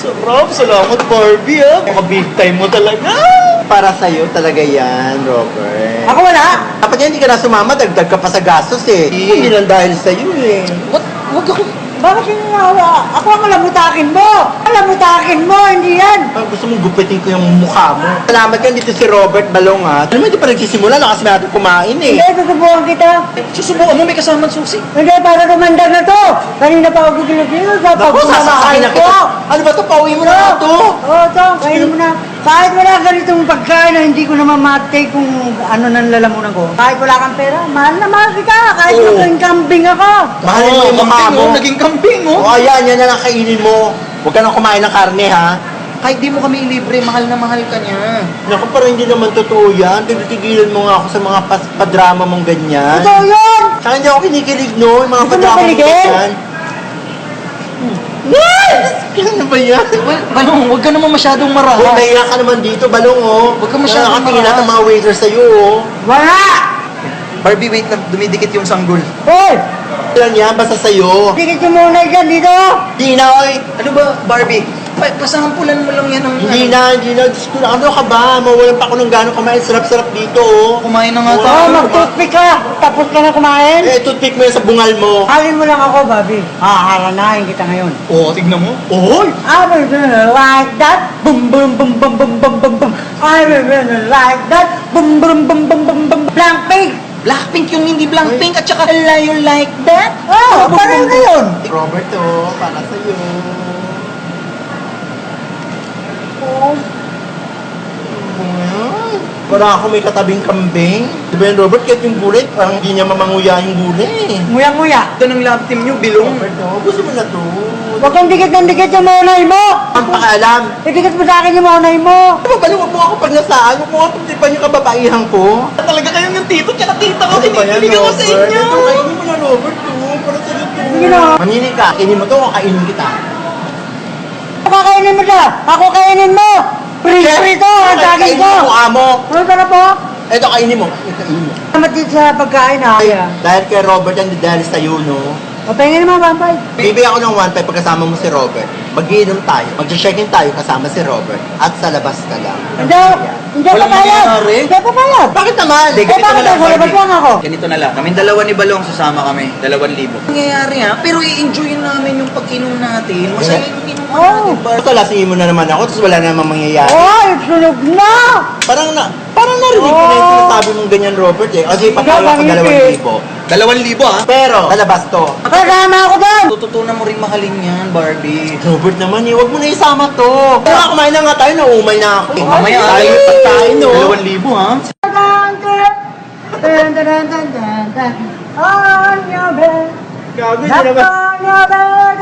Sarap, salamat Barbie ah. Mga big time mo talaga. Para sa'yo talaga yan, Robert. Ako wala. Dapat yan, hindi ka na sumama, dagdag ka pa sa gastos eh. Hindi lang dahil sa'yo eh. Wag ako. Bakit yung nawa? Ako ang lamutakin mo. Lamutakin mo, hindi yan. Gusto mong gupitin ko yung mukha mo. Salamat yan dito si Robert Balong ha. Ano mo, hindi pa nagsisimula, lakas natin kumain eh. Hindi, susubukan kita. Susubukan mo, may kasamang susi. Hindi, para kumandag na to. Kanina pa ako ginagino. Naku, sasakain na kita. Ano ba to? Pauwi mo na ito. Oo, ito. Kainin mo na. Kahit wala ganitong pagkain na hindi ko naman matake kung ano nang lalamunan ko. Kahit wala kang pera, mahal na mahal kita. Kahit Oo. maging kambing ako. Mahalin mo yung mukha mo. Naging kambing O oh. ayan, yan na lang kainin mo. Huwag ka nang kumain ng karne ha. Kahit di mo kami libre, mahal na mahal ka niya. Naku, parang hindi naman totoo yan. Tigilan mo nga ako sa mga padrama mong ganyan. Totoo yun! Saka hindi ako kinikilig no, yung mga Hindi ka padrama mong nakikilig? ganyan. Ano ba yan? Balong, huwag ka naman masyadong Kung maraha. nahiya ka naman dito, Balong oh. Huwag ka masyadong Nakakatingin maraha. lahat ng mga waiters sa'yo oh. Wala! Barbie, wait lang. Dumidikit yung sanggol. Hoy! Lang yan, basta sa'yo. Tigit yung muna dyan dito! Hindi na, oy. Ano ba, Barbie? Pasampulan mo lang yan ng... Hindi na. Diyos ko na. Ano ka ba? Mawalan pa ako ng gano'ng kumain. Sarap-sarap dito oh. Kumain na nga Wow. tayo. Oh, mag-toothpick ka! Tapos ka na kumain? Eh, toothpick mo yan sa bungal mo. Halin mo lang ako, Bobby. Haharanahin kita ngayon. Oo, tignan mo. Oy! I will do it like that. Boom, boom, boom, boom, boom, boom, boom, boom. I will do it like that. Boom, boom, boom, boom, boom, boom. Blank pig! Blackpink yung hindi Blackpink at saka you like that. Oh, parang na yun. Robert oh, para sa'yo. Para ako may katabing kambing. Di ba yun, Robert? Kahit yung gulay, parang hindi niya mamanguya yung gulay. Nguya-nguya. Ito ng love team nyo, Bilong. Robert, oh, gusto mo na to. Huwag kang dikit ng dikit yung maunay mo. Ang pakialam. Idikit mo sa akin yung maunay mo. Ano ba, huwag mo ako pag nasaan? Huwag mo ako pagtipan yung kababaihan ko. Talaga kayong yung tito tsaka tita ko. Ano ba yan, Binibigyan ko sa Robert? inyo. Ito, kainin mo na, Robert, oh. Para sa'yo to. Sige na. Mamili ka, kainin mo to o kainin kita? Kakainin mo siya. Ako kainin mo. Prito, ang saging Kainin ko. mo mukha mo. Ano sarap po? Ito, kainin mo. Kainin mo. Salamat din sa pagkain ha. Dahil kay Robert yan, dahil sa'yo, no? O, pahingin naman, Pampay. Bibigyan ako ng 1.5 pag kasama mo si Robert. Mag-iinom tayo. Mag-check-in tayo kasama si Robert. At sa labas ka lang. Hindi ako Walang papayag. mangyayari. Hindi ako papayag. Bakit naman? Hindi, Eh, bakit ako? Labas lang ako. Ganito na lang. Kaming dalawa ni Balong, sasama kami. 2,000. Nangyayari ha, pero i-enjoy namin yung pag-inom natin. Masaya yung inom Oh. natin, Barbie. Ito, lasingin mo na naman ako, tapos wala na namang mangyayari. Oy, sunog na! Parang narinig ko na yung sinasabi mong ganyan, Robert eh. O sige, papayag ako Ikaw, 2,000. 2,000 ha? Pero, sa labas to. Kasama ako doon! Tututunan mo rin mahalin yan, Barbie. Robert naman eh, huwag mo na isama to. Kaya kumain na nga tayo, naumay na ako. Mamaya tayo ay pagkain, no? 2,000 ha? On your bed. Gago, On your bed.